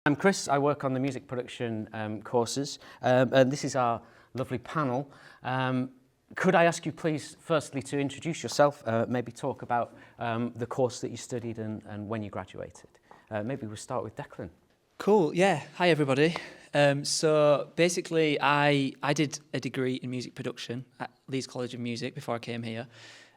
I'm Chris. I work on the music production courses, and this is our lovely panel. Could I ask you please, firstly, to introduce yourself, maybe talk about the course that you studied and when you graduated. Maybe we'll start with Declan. Cool, yeah. Hi, everybody. So basically, I did a degree in music production at Leeds College of Music before I came here.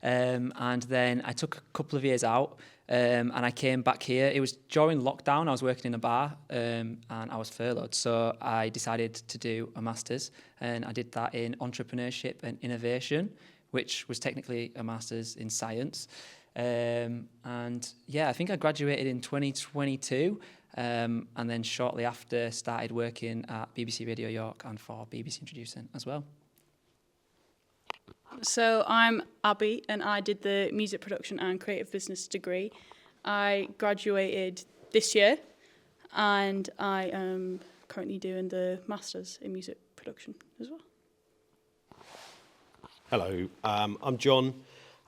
And then I took a couple of years out and I came back here. It was during lockdown. I was working in a bar and I was furloughed. So I decided to do a master's, and I did that in entrepreneurship and innovation, which was technically a master's in science. And yeah, I think I graduated in 2022 and then shortly after started working at BBC Radio York and for BBC Introducing as well. So I'm Abby and I did the music production and creative business degree. I graduated this year and I am currently doing the masters in music production as well. Hello, I'm John.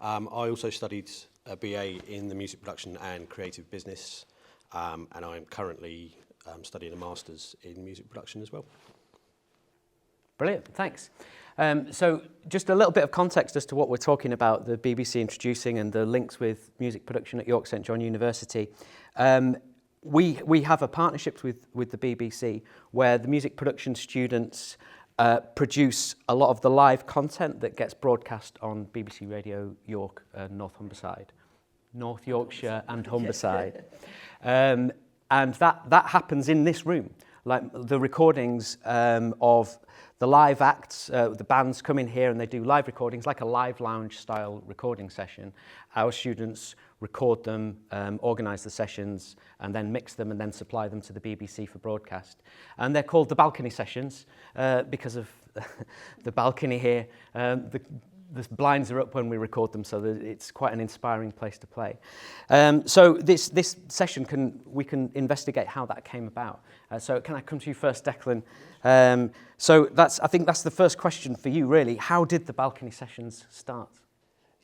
I also studied a BA in the music production and creative business, and I'm currently studying a master's in music production as well. Brilliant, thanks. So just a little bit of context as to what we're talking about, the BBC Introducing and the links with music production at York St John University. We have a partnership with the BBC where the music production students produce a lot of the live content that gets broadcast on BBC Radio York, North Yorkshire and Humberside. And that happens in this room. Like the recordings of the live acts, the bands come in here and they do live recordings, like a live lounge style recording session. Our students record them, organise the sessions, and then mix them and then supply them to the BBC for broadcast. And they're called the balcony sessions because of the balcony here. The blinds are up when we record them, so it's quite an inspiring place to play. So this session we can investigate how that came about. So can I come to you first, Declan? So I think that's the first question for you, really. How did the balcony sessions start?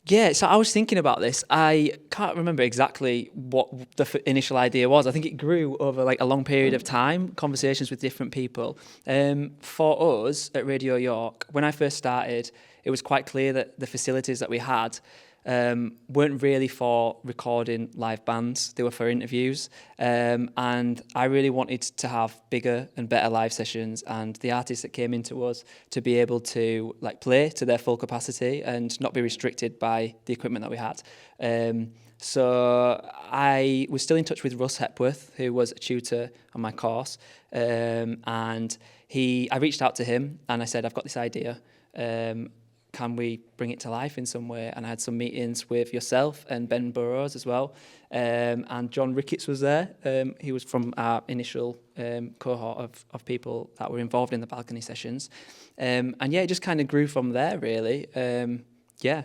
Yeah, so I was thinking about this. I can't remember exactly what the initial idea was. I think it grew over like a long period of time, conversations with different people. For us at Radio York, when I first started, it was quite clear that the facilities that we had weren't really for recording live bands. They were for interviews. And I really wanted to have bigger and better live sessions, and the artists that came into us to be able to like play to their full capacity and not be restricted by the equipment that we had. So I was still in touch with Russ Hepworth, who was a tutor on my course. And I reached out to him and I said, I've got this idea. Can we bring it to life in some way? And I had some meetings with yourself and Ben Burrows as well. And John Ricketts was there. He was from our initial cohort of people that were involved in the balcony sessions. And yeah, it just kind of grew from there, really. Yeah.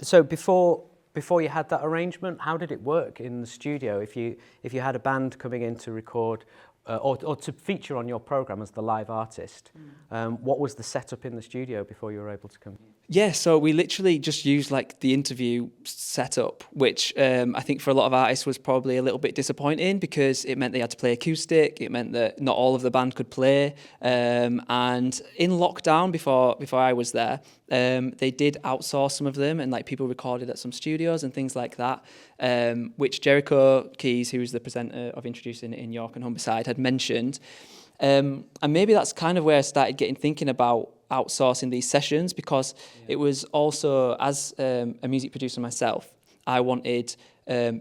So before you had that arrangement, how did it work in the studio? If you had a band coming in to record or to feature on your programme as the live artist, what was the setup in the studio before you were able to come? Yeah, so we literally just used like the interview setup, which I think for a lot of artists was probably a little bit disappointing because it meant they had to play acoustic. It meant that not all of the band could play. And in lockdown, before I was there, they did outsource some of them, and like people recorded at some studios and things like that, which Jericho Keys, who was the presenter of Introducing in York and Humberside, had mentioned. And maybe that's kind of where I started thinking about outsourcing these sessions, because it was also, as a music producer myself, I wanted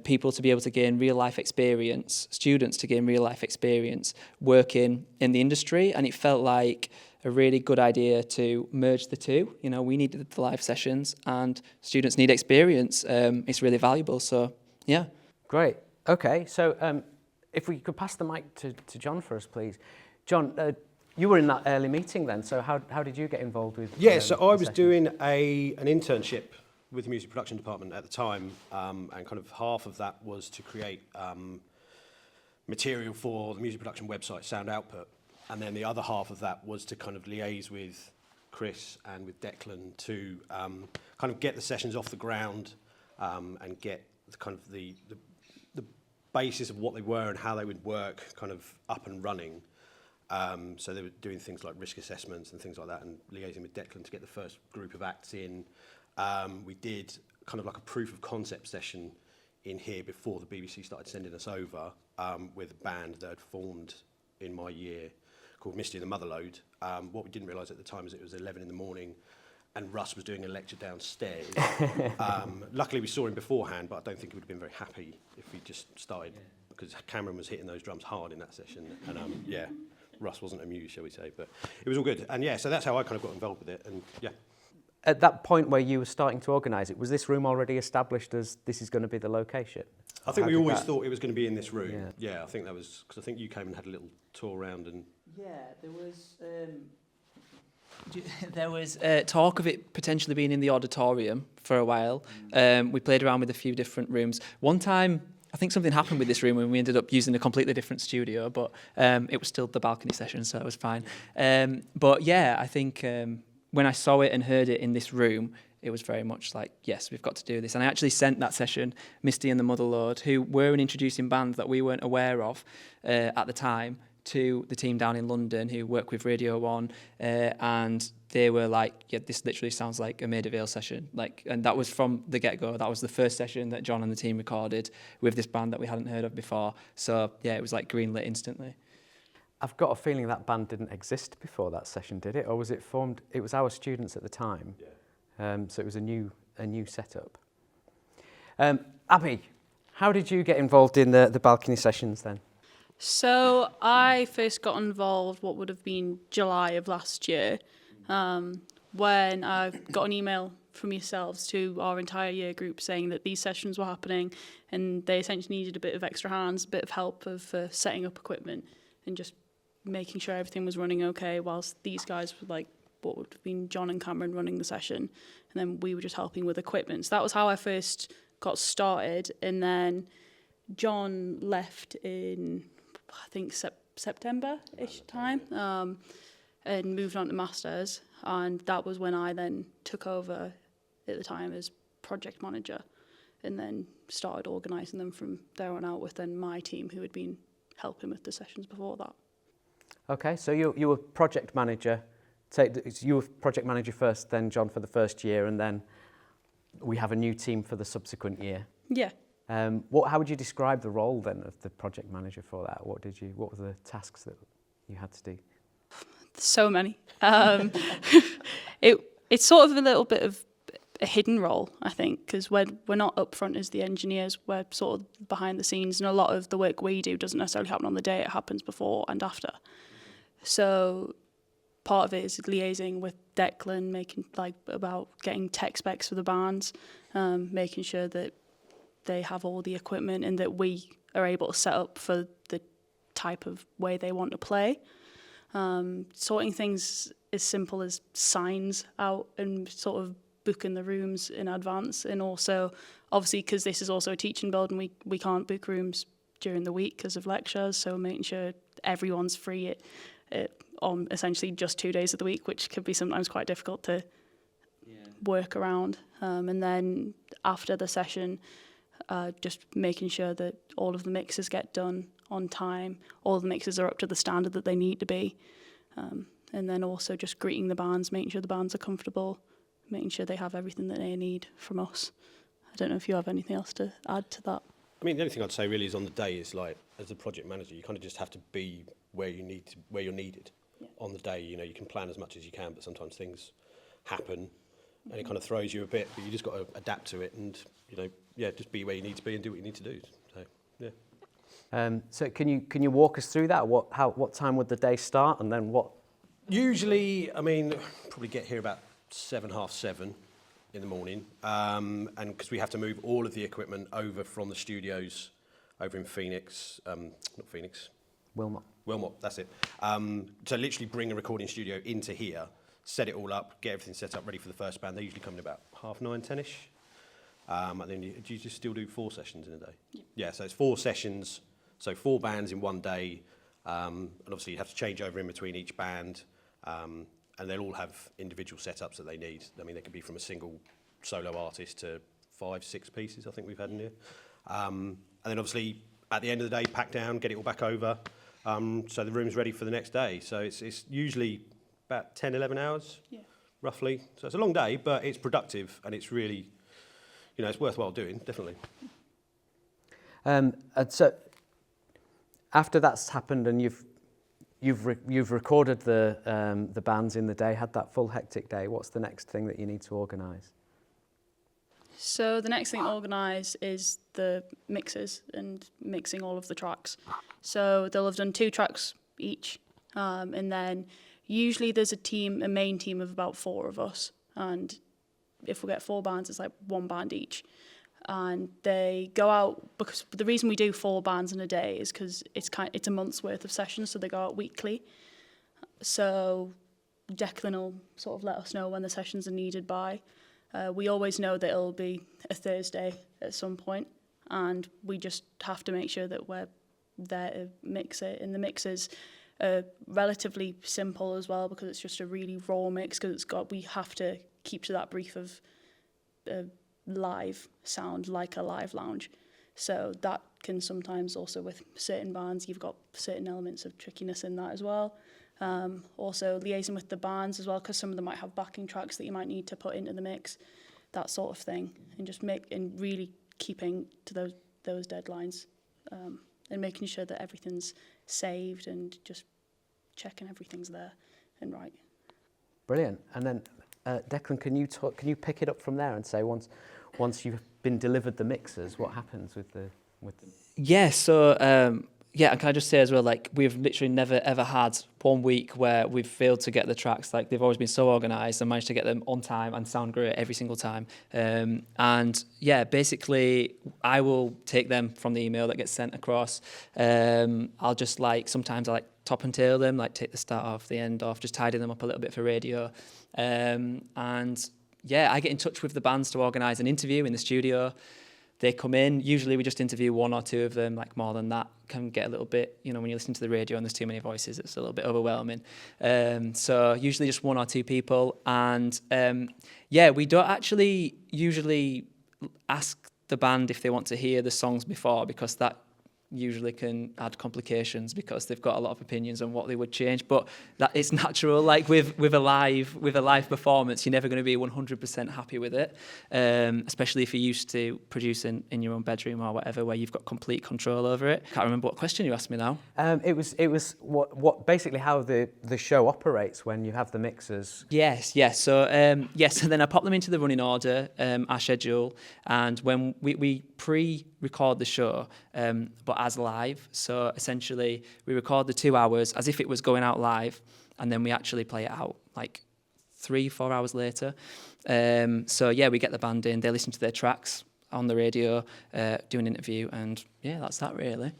people to be able to gain real life experience, students to gain real life experience working in the industry, and it felt like a really good idea to merge the two. You know, we needed the live sessions and students need experience. It's really valuable, so yeah. Great, okay, so if we could pass the mic to John for us, please. John, you were in that early meeting then, so how did you get involved with Yeah, so I was doing an internship with the music production department at the time, and kind of half of that was to create material for the music production website, Sound Output, and then the other half of that was to kind of liaise with Chris and with Declan to kind of get the sessions off the ground and get the basis of what they were and how they would work kind of up and running. So they were doing things like risk assessments and things like that, and liaising with Declan to get the first group of acts in. We did kind of like a proof of concept session in here before the BBC started sending us over, with a band that had formed in my year called Misty and the Motherlode. What we didn't realise at the time is it was 11 in the morning and Russ was doing a lecture downstairs. Luckily we saw him beforehand, but I don't think he would have been very happy if we just started, because Cameron was hitting those drums hard in that session. And yeah, Russ wasn't amused, shall we say, but it was all good. And yeah, so that's how I kind of got involved with it, and yeah. At that point where you were starting to organise it, was this room already established as this is going to be the location? I think we always thought it was going to be in this room. Yeah, I think that was, because I think you came and had a little tour around and... Yeah, there was talk of it potentially being in the auditorium for a while. We played around with a few different rooms. One time, I think something happened with this room and we ended up using a completely different studio, but it was still the balcony session, so it was fine. But yeah, I think when I saw it and heard it in this room, it was very much like, yes, we've got to do this. And I actually sent that session, Misty and the Motherlode, who were an introducing band that we weren't aware of at the time, to the team down in London who work with Radio 1, and they were like, yeah, this literally sounds like a Maida Vale session. And that was from the get-go. That was the first session that John and the team recorded with this band that we hadn't heard of before. So yeah, it was like greenlit instantly. I've got a feeling that band didn't exist before that session, did it? Or was it formed? It was our students at the time. Yeah. So it was a new setup. Abby, how did you get involved in the balcony sessions then? So I first got involved what would have been July of last year, when I got an email from yourselves to our entire year group saying that these sessions were happening and they essentially needed a bit of extra hands, a bit of help for setting up equipment and just making sure everything was running okay, whilst these guys were like what would have been John and Cameron running the session, and then we were just helping with equipment. So that was how I first got started, and John left in, I think, September-ish time, and moved on to Masters, and that was when I then took over at the time as project manager, and then started organising them from there on out with then my team who had been helping with the sessions before that. Okay, so you were project manager. You were project manager first, then John for the first year, and then we have a new team for the subsequent year. Yeah. How would you describe the role then of the project manager for that? What were the tasks that you had to do? So many. It's sort of a little bit of a hidden role, I think, because we're not up front as the engineers, we're sort of behind the scenes, and a lot of the work we do doesn't necessarily happen on the day, it happens before and after. So part of it is liaising with Declan, making about getting tech specs for the bands, making sure that they have all the equipment and that we are able to set up for the type of way they want to play. Sorting things as simple as signs out and sort of booking the rooms in advance, and also obviously because this is also a teaching building, we can't book rooms during the week because of lectures, so making sure everyone's free on essentially just 2 days of the week, which could be sometimes quite difficult to work around. And then after the session, just making sure that all of the mixes get done on time, all of the mixes are up to the standard that they need to be, and then also just greeting the bands, making sure the bands are comfortable, making sure they have everything that they need from us. I don't know if you have anything else to add to that. I mean, the only thing I'd say really is on the day is like, as a project manager, you kind of just have to be where you're needed on the day. You know, you can plan as much as you can, but sometimes things happen and it kind of throws you a bit, but you just got to adapt to it and, just be where you need to be and do what you need to do. So, yeah. So can you walk us through that? What time would the day start, and then what? Usually, I mean, probably get here about 7, half 7 in the morning, and because we have to move all of the equipment over from the studios over in Phoenix, Wilmot, that's it. So literally bring a recording studio into here, set it all up, get everything set up ready for the first band. They usually come in about 9:30, 10ish. And then do you just still do 4 sessions in a day? Yeah, so it's 4 sessions, so 4 bands in one day, and obviously you have to change over in between each band, and they'll all have individual setups that they need. I mean, they could be from a single solo artist to 5, 6 pieces, I think we've had in here. And then obviously at the end of the day, pack down, get it all back over, so the room's ready for the next day. So it's usually about 10, 11 hours, roughly. So it's a long day, but it's productive, and it's really, it's worthwhile doing, definitely. And so after that's happened and you've recorded the bands in the day, had that full hectic day, what's the next thing that you need to organise? So the next thing to organise is the mixes and mixing all of the tracks. So they'll have done 2 tracks each, and then usually there's a main team of about 4 of us, and if we get 4 bands, it's like 1 band each. And they go out, because the reason we do 4 bands in a day is because it's a month's worth of sessions, so they go out weekly. So Declan will sort of let us know when the sessions are needed by. We always know that it'll be a Thursday at some point, and we just have to make sure that we're there to mix it. And the mixes are relatively simple as well, because it's just a really raw mix, because we have to keep to that brief of live sound, like a live lounge. So that can sometimes also, with certain bands, you've got certain elements of trickiness in that as well. Also liaising with the bands as well, because some of them might have backing tracks that you might need to put into the mix, that sort of thing, and just really keeping to those deadlines, and making sure that everything's saved and just checking everything's there and right. Brilliant. And then Declan, can you pick it up from there and say once you've been delivered the mixes, what happens with the Yeah, so and can I just say as well, like, we've literally never ever had 1 week where we've failed to get the tracks. Like, they've always been so organised and managed to get them on time and sound great every single time. And yeah, basically, I will take them from the email that gets sent across. I'll just sometimes I top and tail them, take the start off, the end off, just tidy them up a little bit for radio. And yeah, I get in touch with the bands to organise an interview in the studio. They come in. Usually we just interview 1 or 2 of them. More than that can get a little bit, when you listen to the radio and there's too many voices, it's a little bit overwhelming. So usually just 1 or 2 people. And we don't actually usually ask the band if they want to hear the songs before, because that usually can add complications, because they've got a lot of opinions on what they would change. But that it's natural. With a live performance, you're never going to be 100% happy with it, especially if you're used to producing in your own bedroom or whatever, where you've got complete control over it. Can't remember what question you asked me now. It was what basically how the show operates when you have the mixers. Yes. So then I pop them into the running order, our schedule, and when we pre-record the show, but as live. So essentially, we record the 2 hours as if it was going out live, and then we actually play it out 3-4 hours later. So yeah, we get the band in, they listen to their tracks on the radio, do an interview, and yeah, that's that really.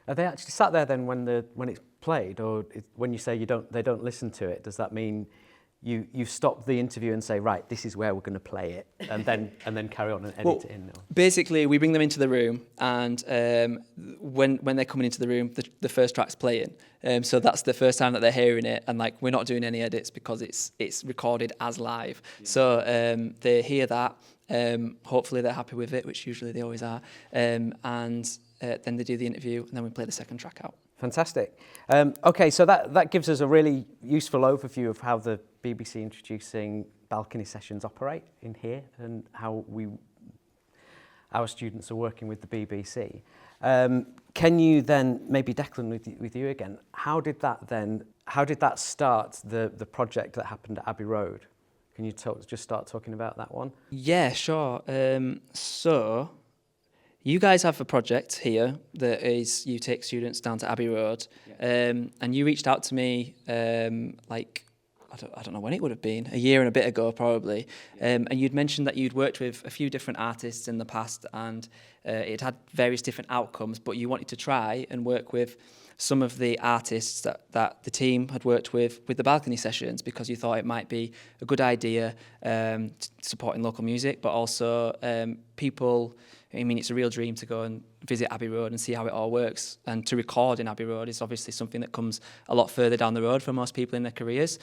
Are they actually sat there then when it's played, or when you say they don't listen to it? Does that mean you stop the interview and say, right, this is where we're going to play it, and then carry on and edit it in? Or? Basically, we bring them into the room, and when they're coming into the room, the first track's playing. So that's the first time that they're hearing it, and we're not doing any edits because it's recorded as live. Yeah. So they hear that. Hopefully they're happy with it, which usually they always are. And then they do the interview, and then we play the second track out. Fantastic. Okay, so that gives us a really useful overview of how the BBC Introducing balcony sessions operate in here, and how our students are working with the BBC. Can you then, maybe Declan with you again, how did that start the project that happened at Abbey Road? Can you just start talking about that one? Yeah, sure. So you guys have a project here that is you take students down to Abbey Road, and you reached out to me I don't know when it would have been, a year and a bit ago probably, and you'd mentioned that you'd worked with a few different artists in the past, and it had various different outcomes, but you wanted to try and work with some of the artists that the team had worked with the balcony sessions, because you thought it might be a good idea supporting local music, but also people. I mean, it's a real dream to go and visit Abbey Road and see how it all works. And to record in Abbey Road is obviously something that comes a lot further down the road for most people in their careers.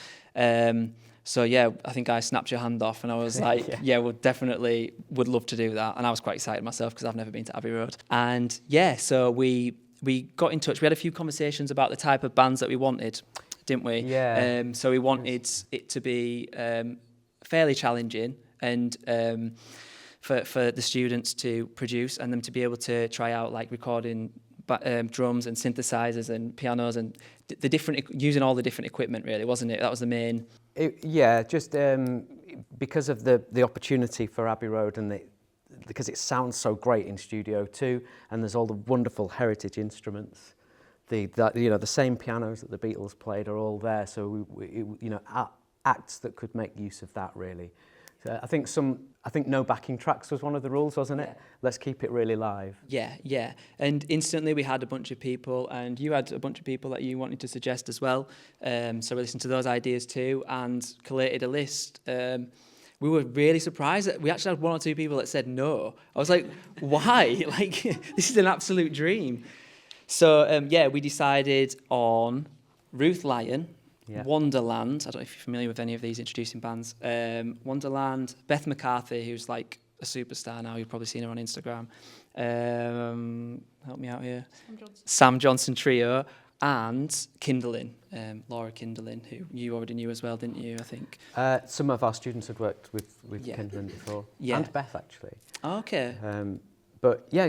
So yeah, I think I snapped your hand off and I was like, yeah, we'll definitely would love to do that. And I was quite excited myself because I've never been to Abbey Road. And yeah, so we got in touch. We had a few conversations about the type of bands that we wanted, didn't we? Yeah. So we wanted it to be fairly challenging and for the students to produce and them to be able to try out like recording drums and synthesizers and pianos and the different using all the different equipment, really, wasn't it? That was the main. Just because of the opportunity for Abbey Road and because it sounds so great in Studio 2 and there's all the wonderful heritage instruments, the same pianos that the Beatles played are all there. So acts that could make use of that, really. So I think no backing tracks was one of the rules, wasn't it? Let's keep it really live. Yeah. And instantly we had a bunch of people, and you had a bunch of people that you wanted to suggest as well. So we listened to those ideas too and collated a list. We were really surprised that we actually had one or two people that said no. I was like, why? Like, this is an absolute dream. So we decided on Ruth Lyon, Wonderland. I don't know if you're familiar with any of these introducing bands. Wonderland, Beth McCarthy, who's like a superstar now. You've probably seen her on Instagram. Help me out here. Sam Johnson Trio and Kindlin, Laura Kindlin, who you already knew as well, didn't you, I think? Some of our students had worked with Kindlin before. Yeah. And Beth, actually. Okay. But yeah,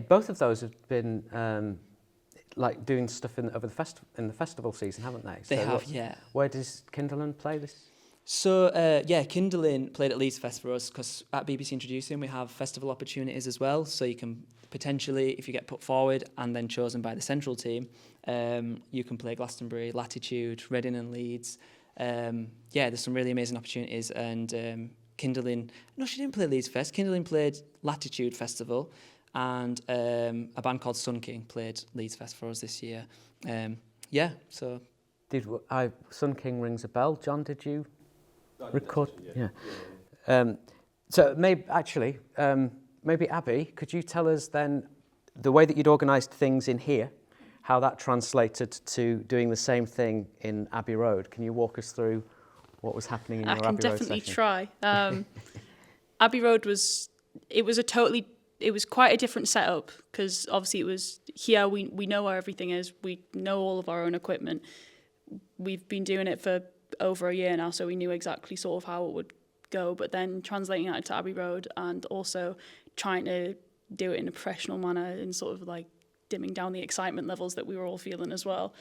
both of those have been like doing stuff in the festival season, haven't they? They have, yeah. Where does Kindlin play this? So, Kindlin played at Leeds Fest for us because at BBC Introducing we have festival opportunities as well. So you can potentially, if you get put forward and then chosen by the central team, you can play Glastonbury, Latitude, Reading and Leeds. There's some really amazing opportunities. And Kindlin, no, she didn't play Leeds Fest. Kindlin played Latitude Festival. And a band called Sun King played Leeds Fest for us this year. So... Sun King rings a bell. John, did you record? Yeah. So maybe Abby, could you tell us then the way that you'd organised things in here, how that translated to doing the same thing in Abbey Road? Can you walk us through what was happening in your Abbey Road session? I can definitely try. Abbey Road it was quite a different setup because obviously it was here, we know where everything is, we know all of our own equipment. We've been doing it for over a year now, so we knew exactly sort of how it would go, but then translating that to Abbey Road and also trying to do it in a professional manner and sort of like dimming down the excitement levels that we were all feeling as well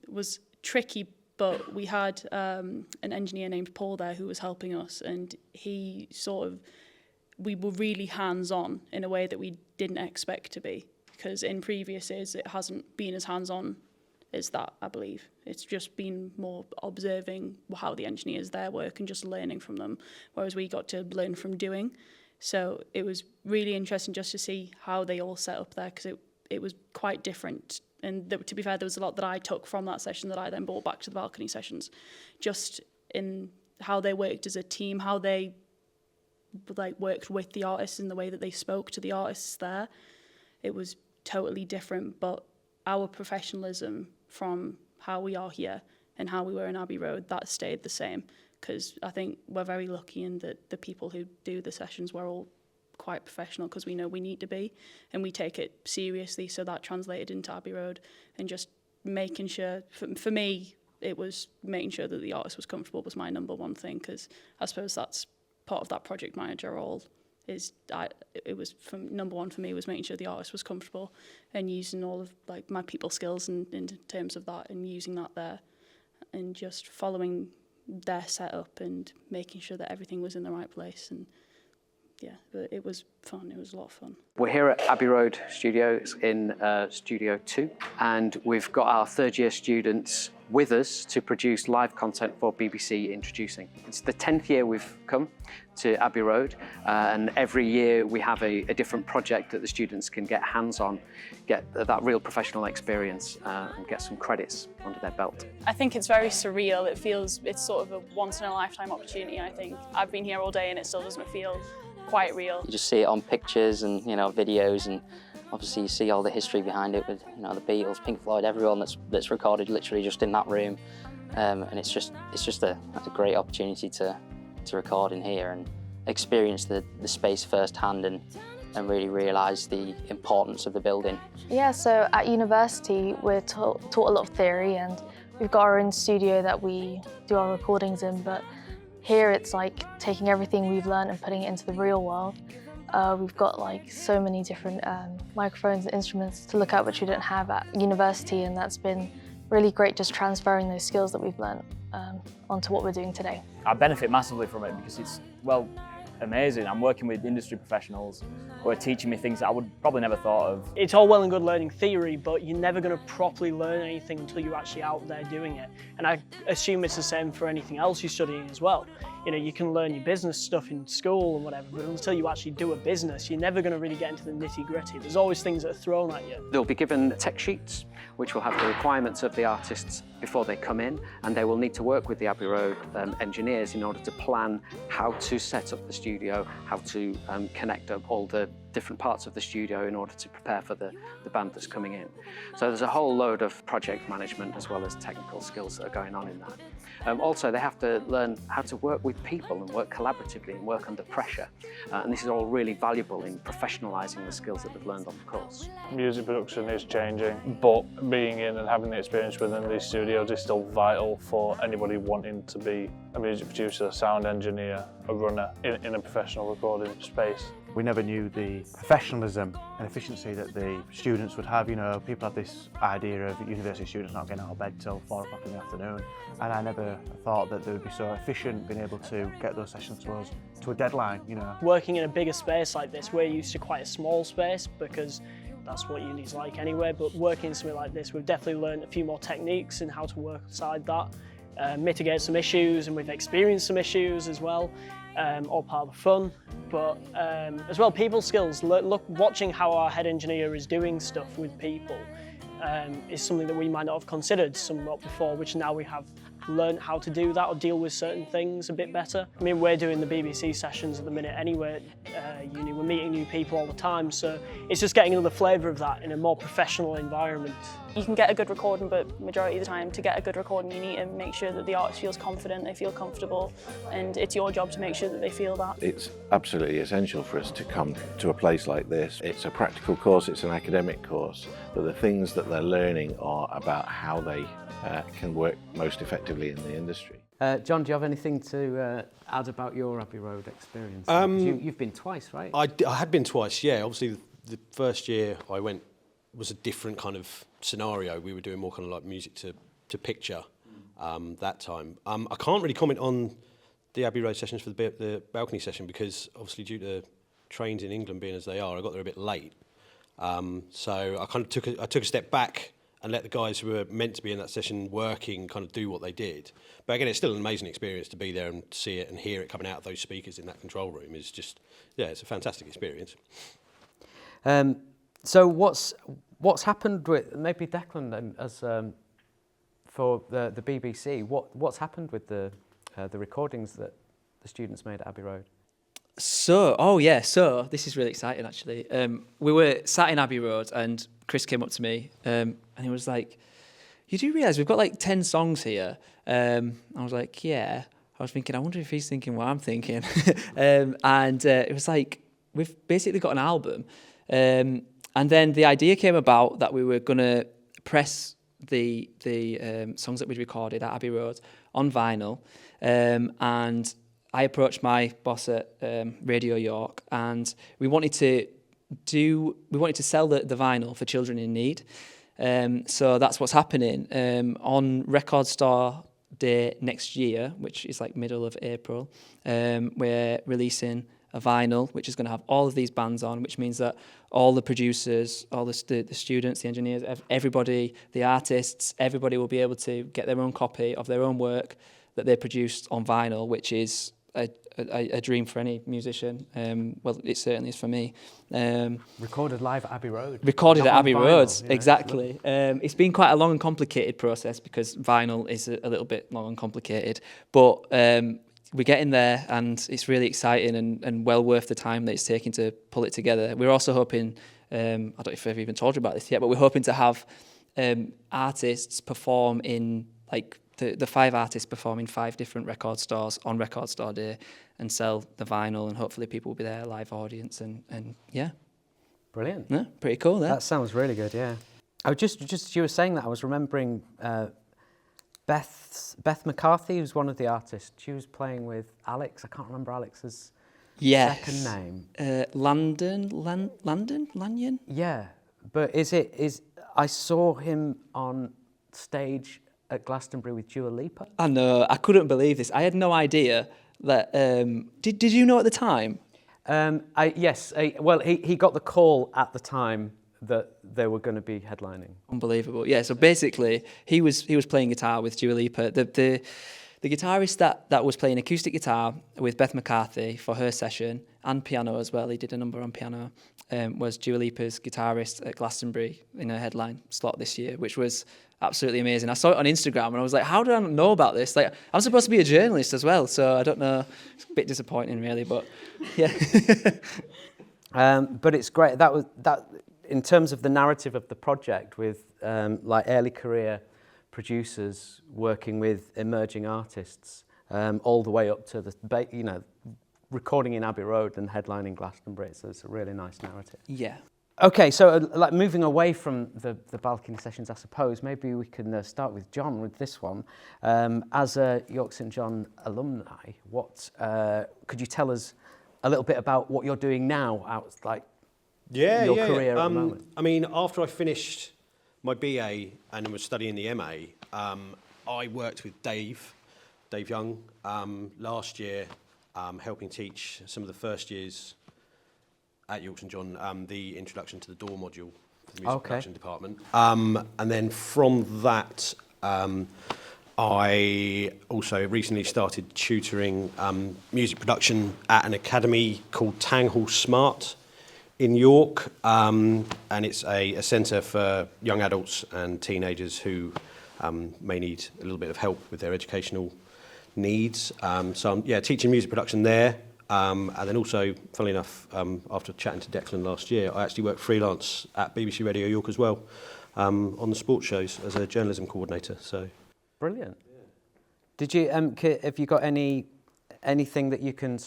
was tricky. But we had an engineer named Paul there who was helping us, and we were really hands-on in a way that we didn't expect to be, because in previous years it hasn't been as hands-on as that, I believe. It's just been more observing how the engineers there work and just learning from them, whereas we got to learn from doing. So it was really interesting just to see how they all set up there, because it was quite different. And to be fair, there was a lot that I took from that session that I then brought back to the balcony sessions, just in how they worked as a team, how they worked with the artists in the way that they spoke to the artists there. It was totally different, but our professionalism from how we are here and how we were in Abbey Road, that stayed the same, because I think we're very lucky in that the people who do the sessions were all quite professional, because we know we need to be and we take it seriously. So that translated into Abbey Road, and just making sure, for me, it was making sure that the artist was comfortable was my number one thing, because I suppose that's part of that project manager role. It was number one for me was making sure the artist was comfortable and using all of my people skills in terms of that, and using that there and just following their setup and making sure that everything was in the right place. And but it was fun. It was a lot of fun. We're here at Abbey Road Studios in Studio 2, and we've got our third-year students with us to produce live content for BBC Introducing. It's the 10th year we've come to Abbey Road, and every year we have a different project that the students can get hands-on, get that real professional experience, and get some credits under their belt. I think it's very surreal. It's sort of a once-in-a-lifetime opportunity, I think. I've been here all day and it still doesn't feel quite real. You just see it on pictures and videos, and Obviously, you see all the history behind it with the Beatles, Pink Floyd, everyone that's recorded literally just in that room, and it's just a great opportunity to record in here and experience the space firsthand and really realise the importance of the building. Yeah, so at university we're taught a lot of theory, and we've got our own studio that we do our recordings in, but here it's like taking everything we've learned and putting it into the real world. We've got like so many different microphones and instruments to look at which we didn't have at university, and that's been really great, just transferring those skills that we've learned onto what we're doing today. I benefit massively from it because it's, well, amazing. I'm working with industry professionals who are teaching me things that I would probably never thought of. It's all well and good learning theory, but you're never going to properly learn anything until you're actually out there doing it. And I assume it's the same for anything else you're studying as well. You can learn your business stuff in school and whatever, but until you actually do a business, you're never going to really get into the nitty-gritty. There's always things that are thrown at you. They'll be given tech sheets, which will have the requirements of the artists before they come in, and they will need to work with the Abbey Road engineers in order to plan how to set up the studio, how to connect up all the different parts of the studio in order to prepare for the band that's coming in. So there's a whole load of project management as well as technical skills that are going on in that. Also, they have to learn how to work with people and work collaboratively and work under pressure. And this is all really valuable in professionalising the skills that they've learned on the course. Music production is changing, but being in and having the experience within these studios is still vital for anybody wanting to be a music producer, sound engineer, a runner in a professional recording space. We never knew the professionalism and efficiency that the students would have. People have this idea of university students not getting out of bed till 4 o'clock in the afternoon, and I never thought that they would be so efficient being able to get those sessions to us to a deadline. Working in a bigger space like this, we're used to quite a small space because that's what uni's like anyway, but working in something like this, we've definitely learned a few more techniques and how to work aside that, mitigate some issues, and we've experienced some issues as well. All part of the fun, but as well people skills. Watching how our head engineer is doing stuff with people is something that we might not have considered somewhat before, which now we have learned how to do that or deal with certain things a bit better. I mean, we're doing the BBC sessions at the minute anyway at uni. We're meeting new people all the time, so it's just getting another flavour of that in a more professional environment. You can get a good recording, but majority of the time to get a good recording you need to make sure that the artist feels confident, they feel comfortable, and it's your job to make sure that they feel that. It's absolutely essential for us to come to a place like this. It's a practical course, it's an academic course, but the things that they're learning are about how they can work most effectively in the industry. John, do you have anything to add about your Abbey Road experience? You've been twice, right? I had been twice, yeah. Obviously, the first year I went was a different kind of scenario. We were doing more kind of like music to picture that time. I can't really comment on the Abbey Road sessions for the balcony session because obviously due to trains in England being as they are, I got there a bit late. So I kind of took a step back and let the guys who were meant to be in that session working kind of do what they did. But again, it's still an amazing experience to be there and see it and hear it coming out of those speakers in that control room. It's just, yeah, it's a fantastic experience. So what's happened with, maybe Declan, as for the BBC, what's happened with the recordings that the students made at Abbey Road? So this is really exciting actually. We were sat in Abbey Road and Chris came up to me and he was like, "You do realise we've got like 10 songs here?" I was like, "Yeah." I was thinking, I wonder if he's thinking what I'm thinking. And it was like, we've basically got an album. And then the idea came about that we were going to press the songs that we'd recorded at Abbey Road on vinyl. And I approached my boss at Radio York, and we wanted to sell the vinyl for children in need. So that's what's happening. On Record Store Day next year, which is like middle of April, we're releasing a vinyl which is going to have all of these bands on, which means that all the producers, all the students, the engineers, everybody, the artists, everybody will be able to get their own copy of their own work that they produced on vinyl, which is a dream for any musician. Well, it certainly is for me. Recorded live at Abbey Road. Recorded at Abbey Road, yeah, exactly. It's been quite a long and complicated process because vinyl is a little bit long and complicated, but we're getting there and it's really exciting and well worth the time that it's taking to pull it together. We're also hoping I don't know if I've even told you about this yet, but we're hoping to have artists perform in, like, the 5 artists perform in 5 different record stores on Record Store Day and sell the vinyl, and hopefully people will be there, live audience, and yeah. Brilliant. Yeah, pretty cool there. That sounds really good, yeah. I just as you were saying that, I was remembering Beth McCarthy, who's one of the artists. She was playing with Alex. I can't remember Alex's second name. Lanyon? Yeah, but I saw him on stage at Glastonbury with Dua Lipa. I know, I couldn't believe this. I had no idea that... Did you know at the time? Yes, well, he got the call at the time that they were going to be headlining. Unbelievable. Yeah, so basically he was playing guitar with Dua Lipa. The guitarist that was playing acoustic guitar with Beth McCarthy for her session, and piano as well, he did a number on piano, was Dua Lipa's guitarist at Glastonbury in her headline slot this year, which was absolutely amazing. I saw it on Instagram and I was like, how did I not know about this? Like, I'm supposed to be a journalist as well, so I don't know. It's a bit disappointing really, but yeah. But it's great. That in terms of the narrative of the project, with like early career producers working with emerging artists, all the way up to the recording in Abbey Road and headlining Glastonbury. So it's a really nice narrative. Yeah. Okay, so like moving away from the balcony sessions, I suppose maybe we can start with John with this one. As a York St John alumni, what could you tell us a little bit about what you're doing now, your career at the moment? I mean, after I finished my BA and was studying the MA, I worked with Dave Young last year, helping teach some of the first years at York St John the introduction to the DAW module for the music production department. And then from that, I also recently started tutoring music production at an academy called Tanghall Smart in York, and it's a centre for young adults and teenagers who may need a little bit of help with their educational needs. So I'm teaching music production there, and then also, funnily enough, after chatting to Declan last year, I actually work freelance at BBC Radio York as well, on the sports shows as a journalism coordinator. So brilliant. Did you have you got anything that you can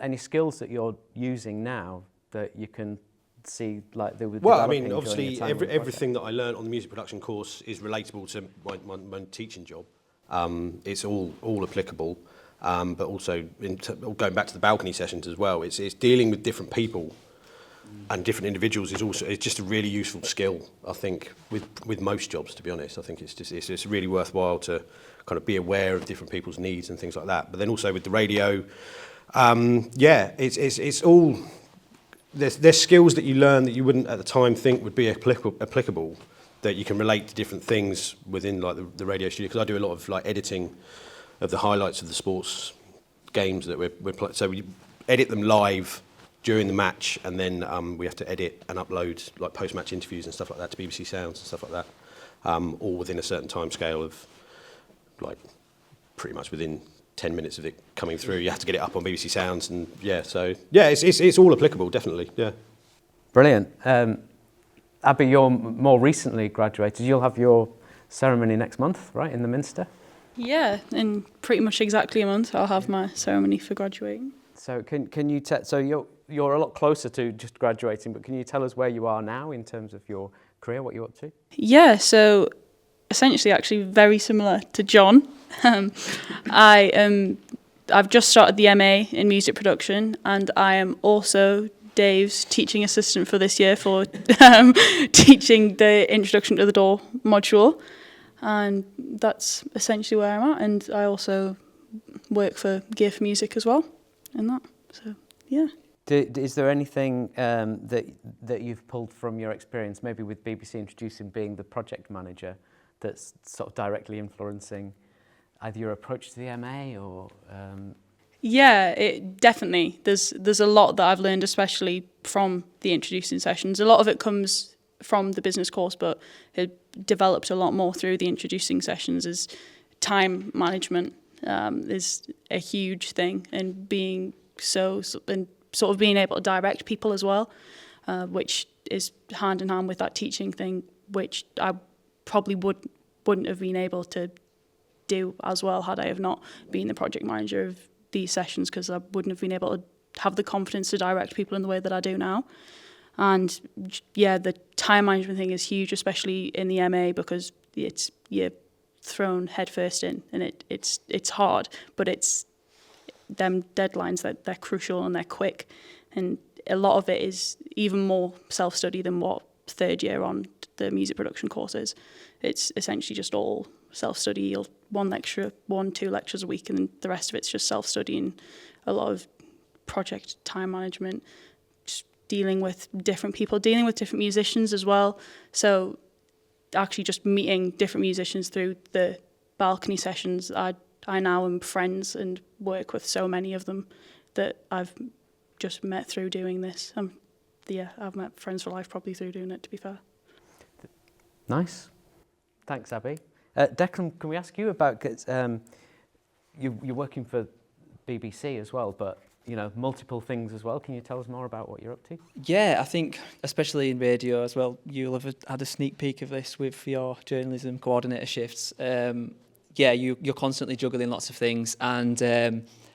any skills that you're using now that you can see like they were developing? Well, I mean, obviously everything that I learned on the music production course is relatable to my teaching job. It's all applicable, but also going back to the balcony sessions as well. It's dealing with different people and different individuals it's just a really useful skill, I think, with most jobs. To be honest, I think it's really worthwhile to kind of be aware of different people's needs and things like that. But then also with the radio, it's all. There's skills that you learn that you wouldn't at the time think would be applicable, that you can relate to different things within like the radio studio, because I do a lot of like editing of the highlights of the sports games that we're playing. So we edit them live during the match, and then we have to edit and upload like post-match interviews and stuff like that to BBC Sounds and stuff like that, all within a certain time scale of like pretty much within 10 minutes of it coming through. You have to get it up on BBC Sounds, and it's all applicable, definitely. Yeah. Brilliant. Abby, you're more recently graduated. You'll have your ceremony next month, right, in the Minster? Yeah, in pretty much exactly a month, I'll have my ceremony for graduating. So can you so you're a lot closer to just graduating, but can you tell us where you are now in terms of your career, what you're up to? Yeah, so essentially actually very similar to John. I've just started the MA in music production, and I am also Dave's teaching assistant for this year for teaching the introduction to the DAW module, and that's essentially where I'm at. And I also work for Gear for Music as well in that, so yeah. Is there anything that you've pulled from your experience, maybe with BBC Introducing being the project manager, that's sort of directly influencing either your approach to the MA or? Yeah, it definitely. There's a lot that I've learned, especially from the introducing sessions. A lot of it comes from the business course, but it developed a lot more through the introducing sessions. Is time management is a huge thing, and being sort of being able to direct people as well. which is hand in hand with that teaching thing, which I probably wouldn't have been able to do as well had I have not been the project manager of these sessions, because I wouldn't have been able to have the confidence to direct people in the way that I do now. And yeah, the time management thing is huge, especially in the MA, because you're thrown headfirst in, and it's hard, but it's them deadlines that they're crucial and they're quick, and a lot of it is even more self-study than what third year on the music production course is. It's essentially just all self-study. You'll 2 lectures a week, and the rest of it's just self-study and a lot of project time management, just dealing with different people, dealing with different musicians as well. So actually just meeting different musicians through the balcony sessions, I now am friends and work with so many of them that I've just met through doing this. I've met friends for life probably through doing it, to be fair. Nice. Thanks, Abby. Declan, can we ask you about, you're working for BBC as well, but multiple things as well. Can you tell us more about what you're up to? Yeah, I think especially in radio as well, you'll have had a sneak peek of this with your journalism coordinator shifts. You're constantly juggling lots of things, and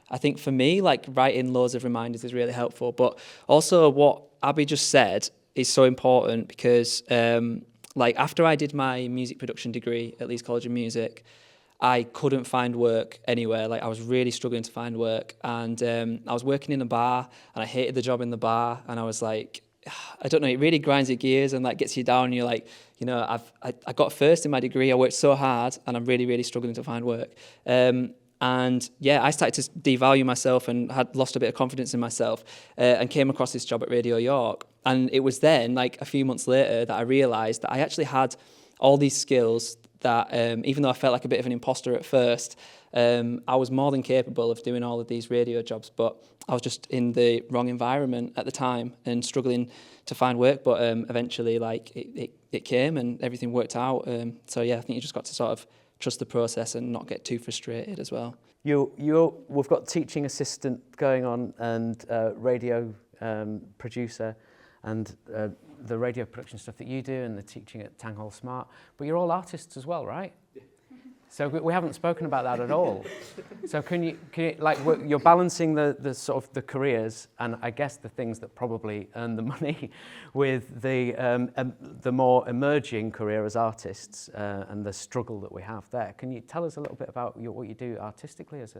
I think for me, like, writing loads of reminders is really helpful. But also what Abby just said is so important, because after I did my music production degree at Leeds College of Music, I couldn't find work anywhere. Like, I was really struggling to find work, and I was working in a bar, and I hated the job in the bar, and I was like, I don't know, it really grinds your gears and like gets you down, and you're like, I got first in my degree, I worked so hard, and I'm really, really struggling to find work. I started to devalue myself and had lost a bit of confidence in myself, and came across this job at Radio York. And it was then, like a few months later, that I realised that I actually had all these skills that even though I felt like a bit of an imposter at first, I was more than capable of doing all of these radio jobs, but I was just in the wrong environment at the time and struggling to find work. But eventually, like, it came and everything worked out. I think you just got to sort of trust the process and not get too frustrated as well. We've got teaching assistant going on, and radio producer, and the radio production stuff that you do, and the teaching at Tanghall Smart. But you're all artists as well, right? Yeah. So we haven't spoken about that at all. So can you like, you're balancing the sort of the careers, and I guess the things that probably earn the money, with the more emerging career as artists, and the struggle that we have there. Can you tell us a little bit about what you do artistically as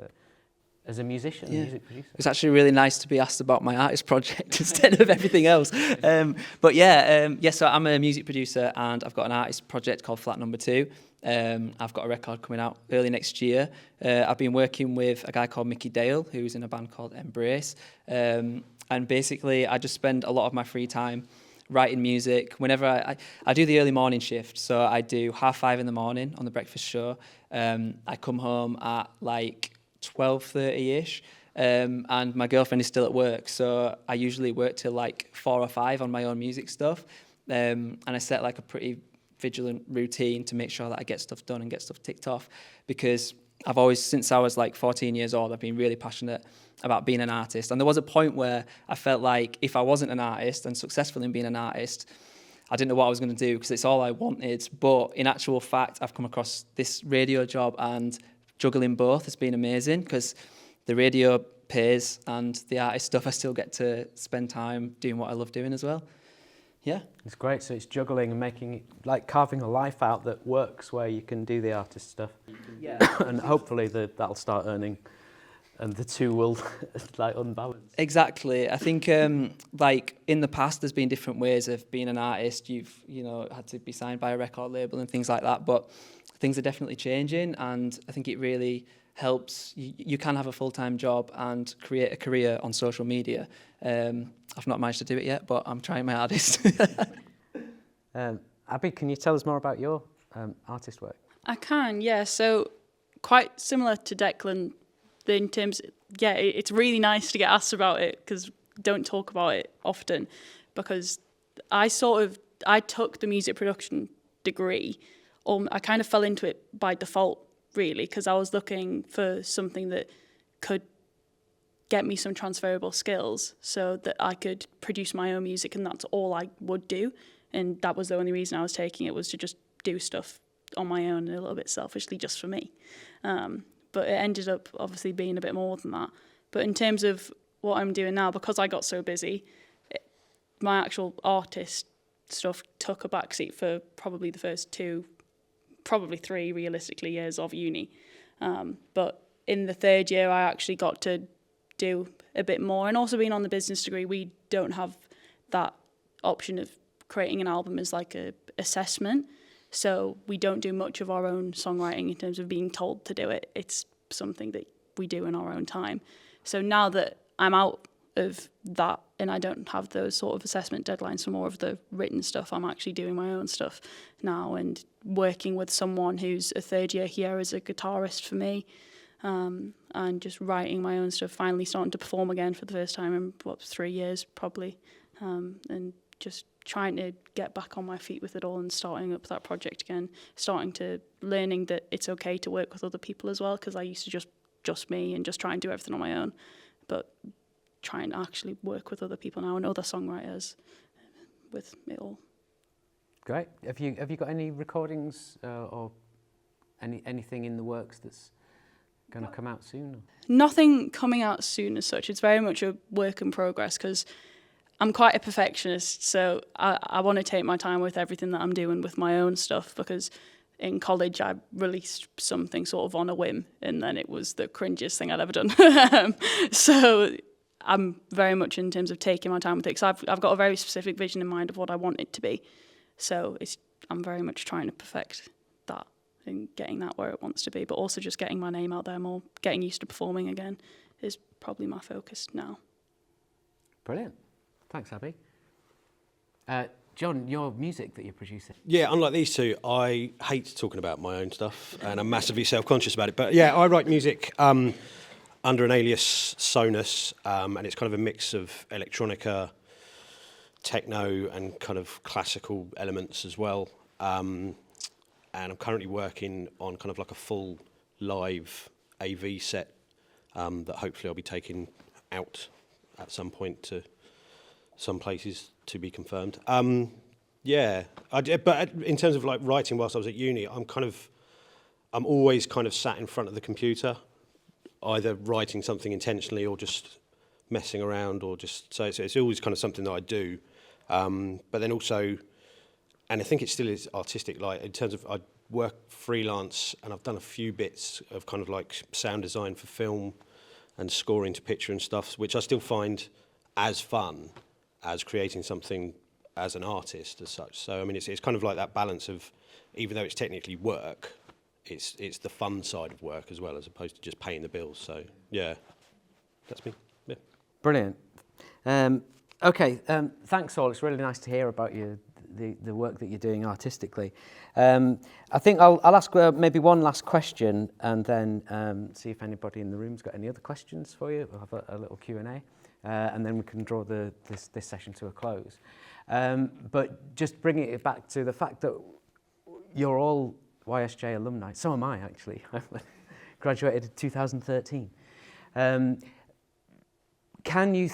a musician, music producer? It's actually really nice to be asked about my artist project instead of everything else. So I'm a music producer, and I've got an artist project called Flat Number 2. I've got a record coming out early next year. I've been working with a guy called Mickey Dale, who's in a band called Embrace. And basically, I just spend a lot of my free time writing music. Whenever I do the early morning shift, so I do 5:30 in the morning on the breakfast show. I come home at like 12:30ish, and my girlfriend is still at work, so I usually work till like 4 or 5 on my own music stuff, and I set like a pretty vigilant routine to make sure that I get stuff done and get stuff ticked off, because I've always, since I was like 14 years old, I've been really passionate about being an artist. And there was a point where I felt like if I wasn't an artist and successful in being an artist, I didn't know what I was going to do, because it's all I wanted. But in actual fact, I've come across this radio job, and juggling both has been amazing, because the radio pays and the artist stuff, I still get to spend time doing what I love doing as well. Yeah. It's great. So it's juggling and making it, like, carving a life out that works, where you can do the artist stuff. Yeah. And hopefully that'll start earning, and the two will like unbalance. Exactly. I think like in the past there's been different ways of being an artist. You've had to be signed by a record label and things like that, but things are definitely changing, and I think it really helps. You can have a full-time job and create a career on social media. I've not managed to do it yet, but I'm trying my hardest. Abby, can you tell us more about your artist work? I can, yeah. So quite similar to Declan in terms, it's really nice to get asked about it, because don't talk about it often, because I took the music production degree, I kind of fell into it by default, really, because I was looking for something that could get me some transferable skills so that I could produce my own music, and that's all I would do. And that was the only reason I was taking it, was to just do stuff on my own, and a little bit selfishly just for me. But it ended up obviously being a bit more than that. But in terms of what I'm doing now, because I got so busy, my actual artist stuff took a backseat for probably the first 2, probably 3 realistically years of uni. But in the 3rd year, I actually got to do a bit more. And also being on the business degree, we don't have that option of creating an album as like a assessment. So we don't do much of our own songwriting in terms of being told to do it. It's something that we do in our own time. So now that I'm out of that and I don't have those sort of assessment deadlines for more of the written stuff, I'm actually doing my own stuff now and working with someone who's a 3rd year here as a guitarist for me, and just writing my own stuff, finally starting to perform again for the first time in 3 years probably, and just trying to get back on my feet with it all and starting up that project again, starting to learning that it's okay to work with other people as well, because I used to just me and just try and do everything on my own, but trying to actually work with other people now and other songwriters with it all. Great. Have you got any recordings or anything in the works that's going to come out soon? Nothing coming out soon as such. It's very much a work in progress, because I'm quite a perfectionist, so I want to take my time with everything that I'm doing with my own stuff, because in college I released something sort of on a whim, and then it was the cringiest thing I'd ever done. So I'm very much in terms of taking my time with it, because I've got a very specific vision in mind of what I want it to be. So I'm very much trying to perfect that and getting that where it wants to be, but also just getting my name out there more, getting used to performing again is probably my focus now. Brilliant. Thanks, Abby. John, your music that you're producing. Yeah, unlike these two, I hate talking about my own stuff, and I'm massively self-conscious about it. But yeah, I write music under an alias Sonus, and it's kind of a mix of electronica, techno, and kind of classical elements as well. And I'm currently working on kind of like a full live AV set that hopefully I'll be taking out at some point to some places to be confirmed. Yeah, but in terms of like writing whilst I was at uni, I'm always kind of sat in front of the computer, either writing something intentionally or just messing around, or just so it's always kind of something that I do. But then also, and I think it still is artistic, like in terms of I work freelance and I've done a few bits of kind of like sound design for film and scoring to picture and stuff, which I still find as fun as creating something as an artist as such. So I mean, it's kind of like that balance of, even though it's technically work, it's the fun side of work as well, as opposed to just paying the bills. So yeah, that's me. Yeah. Brilliant. Okay, thanks all. It's really nice to hear about the work that you're doing artistically. I think I'll ask maybe one last question, and then see if anybody in the room's got any other questions for you. We'll have a little Q&A. And then we can draw this session to a close. But just bringing it back to the fact that you're all YSJ alumni. So am I, actually. I graduated in 2013. Can you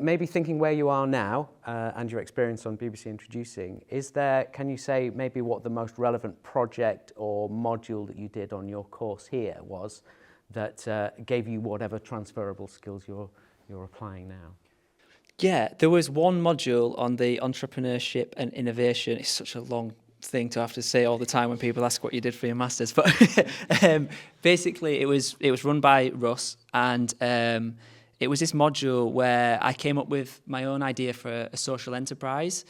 maybe thinking where you are now and your experience on BBC Introducing, can you say maybe what the most relevant project or module that you did on your course here was that gave you whatever transferable skills you're applying now? Yeah, there was one module on the entrepreneurship and innovation. It's such a long thing to have to say all the time when people ask what you did for your masters, but basically it was run by Russ, and it was this module where I came up with my own idea for a social enterprise,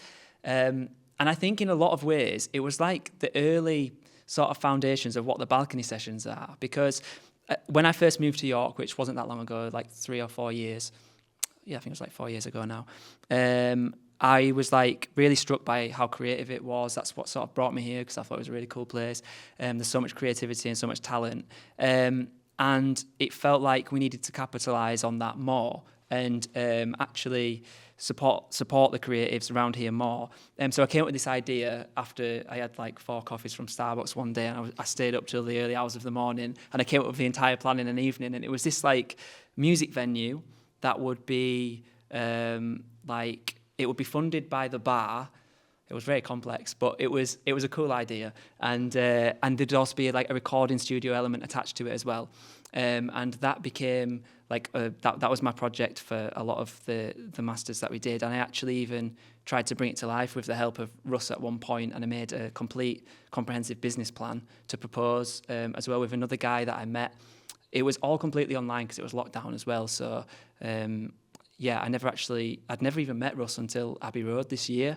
and I think in a lot of ways it was like the early sort of foundations of what the balcony sessions are, because when I first moved to York, which wasn't that long ago, like 3 or 4 years, yeah, I think it was like 4 years ago now, I was like really struck by how creative it was. That's what sort of brought me here, because I thought it was a really cool place. There's so much creativity and so much talent. And it felt like we needed to capitalise on that more and actually support the creatives around here more. So I came up with this idea after I had like 4 coffees from Starbucks one day, and I stayed up till the early hours of the morning, and I came up with the entire plan in an evening, and it was this like music venue that would be like, it would be funded by the bar. It was very complex, but it was a cool idea, and there'd also be like a recording studio element attached to it as well, and that became like that was my project for a lot of the masters that we did, and I actually even tried to bring it to life with the help of Russ at one point, and I made a complete comprehensive business plan to propose as well with another guy that I met. It was all completely online because it was locked down as well, so. Yeah, I'd never even met Russ until Abbey Road this year,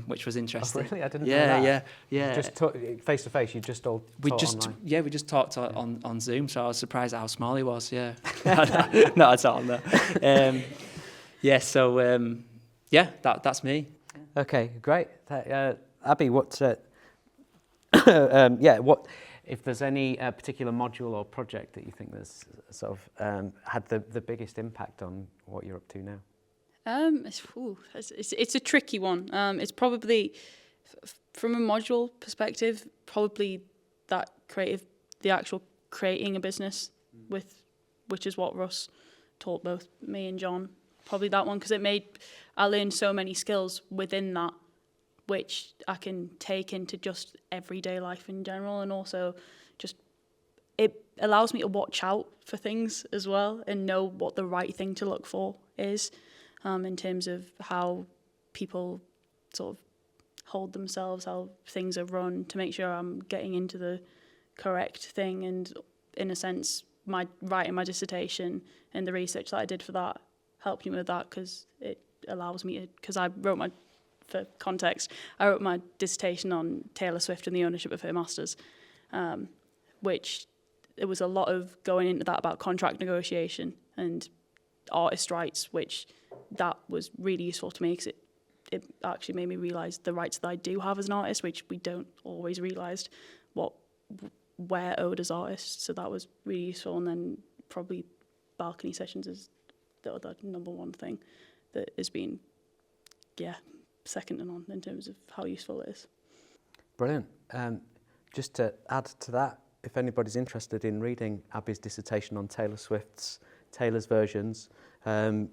which was interesting. Oh, really? I didn't know that. Yeah. Just face to face, you just all talked online? Yeah, we just talked on Zoom, so I was surprised at how small he was, yeah. Not at all, no. That's me. Okay, great. Abby, what if there's any particular module or project that you think that's sort of had the biggest impact on what you're up to now? It's a tricky one. It's probably, from a module perspective, probably that the actual creating a business which is what Russ taught both me and John. Probably that one, because I learned so many skills within that, which I can take into just everyday life in general, and also just it allows me to watch out for things as well and know what the right thing to look for is, in terms of how people sort of hold themselves, how things are run, to make sure I'm getting into the correct thing. And in a sense, writing my dissertation and the research that I did for that helped me with that, because it allows me to, because for context, I wrote my dissertation on Taylor Swift and the ownership of her masters, which it was a lot of going into that about contract negotiation and artist rights, which that was really useful to me, because it actually made me realise the rights that I do have as an artist, which we don't always realise what we're owed as artists. So that was really useful. And then probably balcony sessions is the other number one thing that has been, second to none in terms of how useful it is. Brilliant. Just to add to that, if anybody's interested in reading Abby's dissertation on Taylor Swift's Taylor's versions,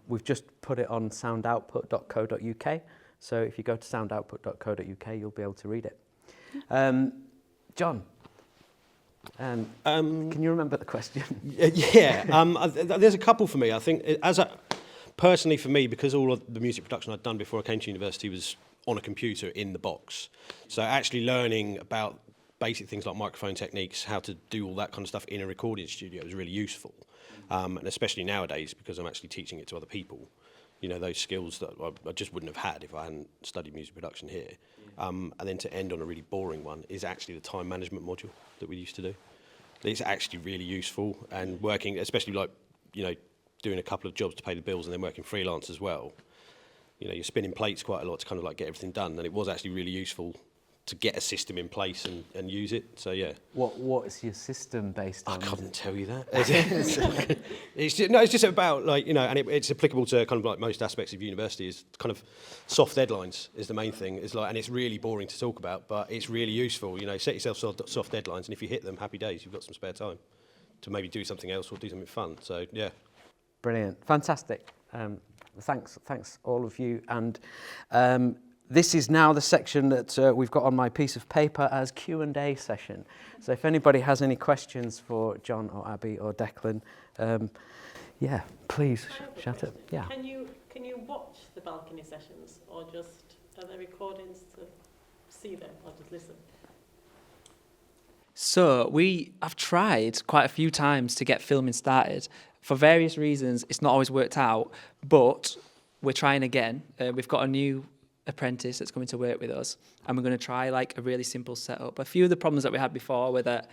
we've just put it on soundoutput.co.uk. So if you go to soundoutput.co.uk, you'll be able to read it. John, can you remember the question? There's a couple for me. I think personally for me, because all of the music production I'd done before I came to university was on a computer in the box. So actually learning about basic things like microphone techniques, how to do all that kind of stuff in a recording studio was really useful. And especially nowadays, because I'm actually teaching it to other people, those skills that I just wouldn't have had if I hadn't studied music production here. And then to end on a really boring one is actually the time management module that we used to do. It's actually really useful, and working, especially doing a couple of jobs to pay the bills and then working freelance as well. You're spinning plates quite a lot to kind of get everything done, and it was actually really useful to get a system in place and use it. So yeah. What is your system based on? I couldn't tell you that. It's just about and it's applicable to kind of most aspects of university. Is kind of soft deadlines is the main thing. And it's really boring to talk about, but it's really useful. Set yourself soft deadlines, and if you hit them, happy days. You've got some spare time to maybe do something else or do something fun. So yeah. Brilliant, fantastic. Thanks all of you. And this is now the section that we've got on my piece of paper as Q&A session. So if anybody has any questions for John or Abby or Declan, please shout it. Yeah. Can you watch the balcony sessions, or just are there recordings to see them, or just listen? So I've tried quite a few times to get filming started. For various reasons, it's not always worked out, but we're trying again. We've got a new apprentice that's coming to work with us, and we're going to try a really simple setup. A few of the problems that we had before were that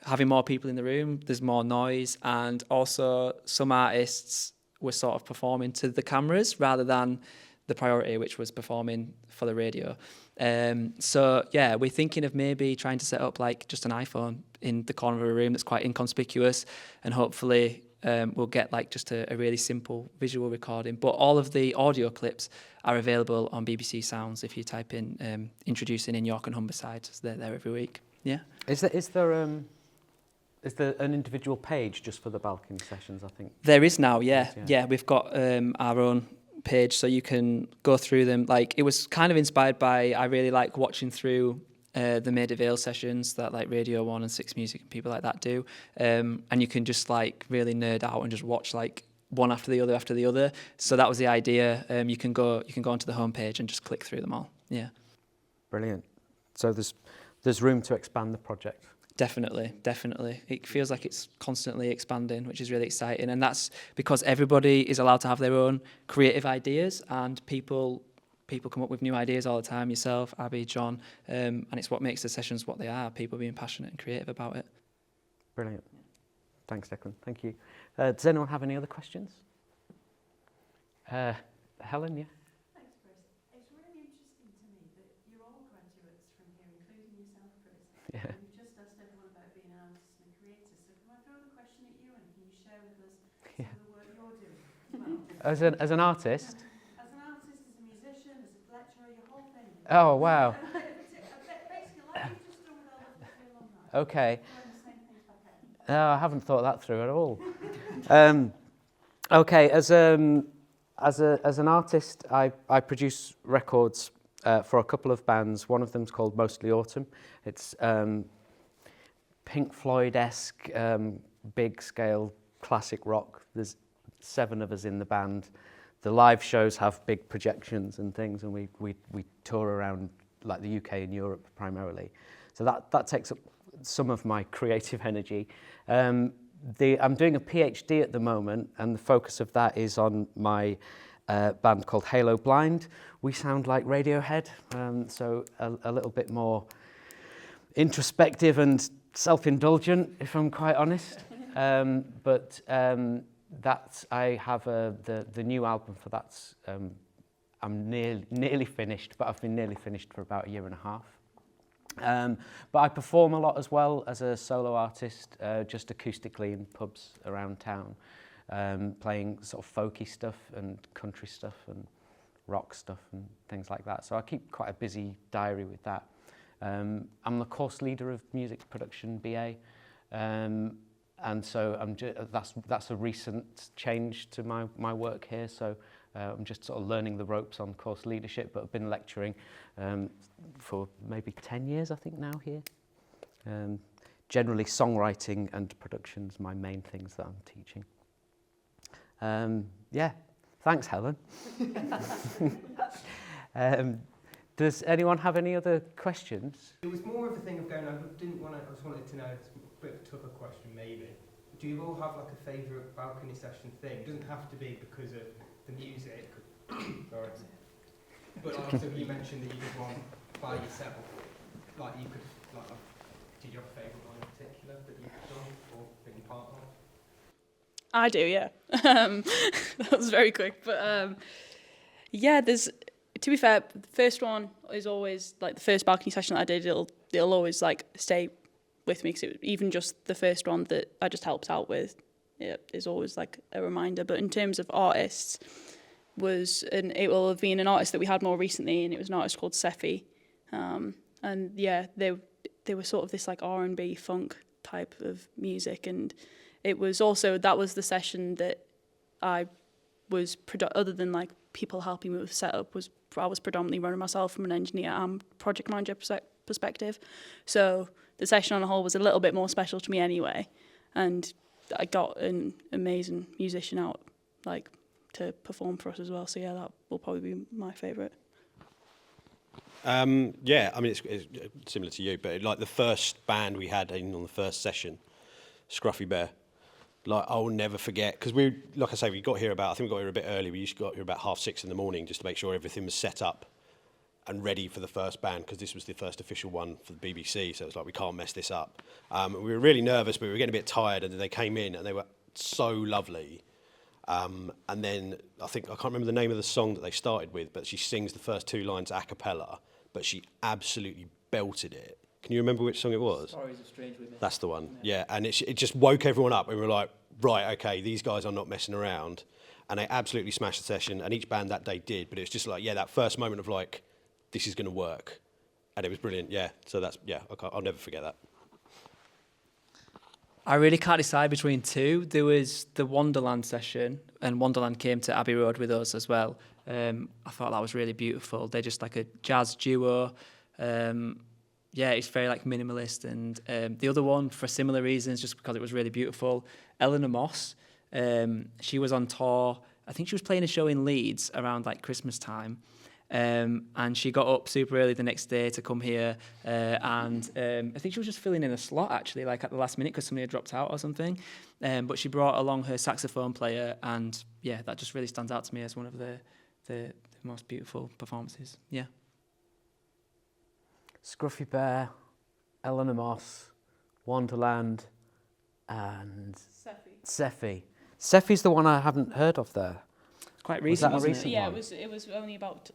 having more people in the room, there's more noise, and also some artists were sort of performing to the cameras rather than the priority, which was performing for the radio. We're thinking of maybe trying to set up just an iPhone in the corner of a room that's quite inconspicuous, and hopefully we'll get just a really simple visual recording. But all of the audio clips are available on BBC Sounds if you type in Introducing in York and Humberside. So they're there every week. Yeah. Is there Is there an individual page just for the balcony sessions, I think? There is now, yeah. Yes, yeah. Yeah, we've got our own page, so you can go through them. Like, it was kind of inspired by, I really like watching through the Maida Vale sessions that like Radio 1 and Six Music and people like that do. And you can just like really nerd out and just watch like one after the other. So that was the idea. You can go onto the homepage and just click through them all. Yeah. Brilliant. So there's room to expand the project. Definitely. It feels like it's constantly expanding, which is really exciting. And that's because everybody is allowed to have their own creative ideas, and people come up with new ideas all the time, yourself, Abby, John, and it's what makes the sessions what they are, people being passionate and creative about it. Brilliant. Thanks, Declan. Thank you. Does anyone have any other questions? Helen, yeah? Thanks, Chris. It's really interesting to me that you're all graduates from here, including yourself, Chris. Yeah. You've just asked everyone about being an artist and a creator, so can I throw the question at you, and can you share with us some of the work you're doing as well? As an artist? As an artist, as a musician, as a lecturer, your whole thing. Oh, wow. Basically, like you've just done with all of the alumni. Okay. Doing the same things back at. No, I haven't thought that through at all. Okay, as an artist, I produce records for a couple of bands. One of them's called Mostly Autumn. It's Pink Floyd-esque, big-scale classic rock. There's 7 of us in the band. The live shows have big projections and things, and we tour around like the UK and Europe primarily. So that takes up some of my creative energy. I'm doing a PhD at the moment, and the focus of that is on my band called Halo Blind. We sound like Radiohead, so a little bit more introspective and self-indulgent, if I'm quite honest. But I have the new album for that. I'm nearly finished, but I've been nearly finished for about a year and a half. But I perform a lot as well as a solo artist, just acoustically in pubs around town, playing sort of folky stuff and country stuff and rock stuff and things like that. So I keep quite a busy diary with that. I'm the course leader of music production BA, and so that's a recent change to my work here. So I'm just sort of learning the ropes on course leadership, but I've been lecturing for maybe 10 years, I think, now here. Generally, songwriting and production's my main things that I'm teaching. Yeah, thanks, Helen. Does anyone have any other questions? It was more of a thing of going, I just wanted to know, it's a bit of a tougher question maybe. Do you all have like a favourite balcony session thing? It doesn't have to be because of the music. Sorry. But also you mentioned that you did one by yourself. Like you could, like, did you have a favourite one in particular that you've done or been part of? I do, yeah. That was very quick, but yeah, to be fair, the first one is always, like the first balcony session that I did, it'll always like stay with me, because even just the first one that I just helped out with, it is always like a reminder. But in terms of artists, it will have been an artist that we had more recently, and it was an artist called Sephi, and yeah, they were sort of this like R&B funk type of music, and it was also, that was the session that I was, other than like people helping me with setup, I was predominantly running myself from an engineer and project manager perspective. So the session on the whole was a little bit more special to me anyway, and I got an amazing musician out like to perform for us as well. So yeah, that will probably be my favourite. Yeah, I mean, it's similar to you, but like the first band we had in on the first session, Scruffy Bear, like I'll never forget, because like I say, we got here I think we got here a bit early. We used to got here about 6:30 in the morning just to make sure everything was set up and ready for the first band, because this was the first official one for the BBC, so it was like, we can't mess this up. We were really nervous, but we were getting a bit tired, and then they came in and they were so lovely. And then I can't remember the name of the song that they started with, but she sings the first 2 lines a cappella, but she absolutely belted it. Can you remember which song it was? Stories of Strange Women. That's the one, yeah. And it just woke everyone up, and we were like, right, okay, these guys are not messing around. And they absolutely smashed the session, and each band that day did, but it was just like, yeah, that first moment of like, this is going to work. And it was brilliant, yeah. So that's, yeah, I'll never forget that. I really can't decide between two. There was the Wonderland session, and Wonderland came to Abbey Road with us as well. I thought that was really beautiful. They're just like a jazz duo. Yeah, it's very like minimalist. And the other one, for similar reasons, just because it was really beautiful, Eleanor Moss. She was on tour. I think she was playing a show in Leeds around like Christmas time. And she got up super early the next day to come here, and I think she was just filling in a slot actually, like at the last minute because somebody had dropped out or something. But she brought along her saxophone player, and yeah, that just really stands out to me as one of the most beautiful performances. Yeah. Scruffy Bear, Eleanor Moss, Wonderland, and Seffi. Seffi's the one I haven't heard of there. Quite recent, wasn't it? Yeah, it was only about,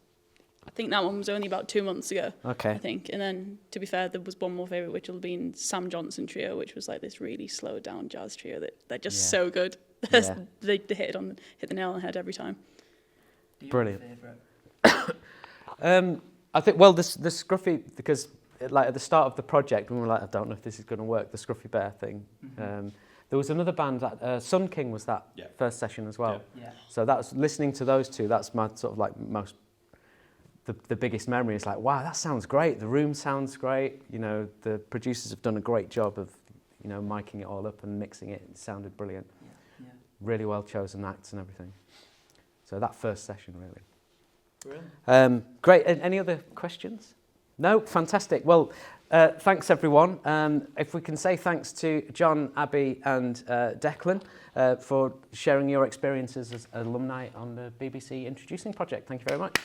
I think that one was only about 2 months ago. Okay. I think. And then, to be fair, there was one more favourite, which will have been Sam Johnson Trio, which was like this really slowed down jazz trio that they're just so good. Yeah. they hit the nail on the head every time. Brilliant. I think, well, the Scruffy, because like at the start of the project, when we were like, I don't know if this is going to work, the Scruffy Bear thing. There was another band, that Sun King was that first session as well. Yeah. So that was, listening to those two, that's my sort of like the biggest memory. Is like, wow, that sounds great. The room sounds great. You know, the producers have done a great job of, you know, miking it all up and mixing it. It sounded brilliant. Yeah. Really well chosen acts and everything. So that first session, really. Brilliant. Great. Any other questions? No? Fantastic. Well, thanks everyone. If we can say thanks to John, Abby and Declan for sharing your experiences as alumni on the BBC Introducing project. Thank you very much.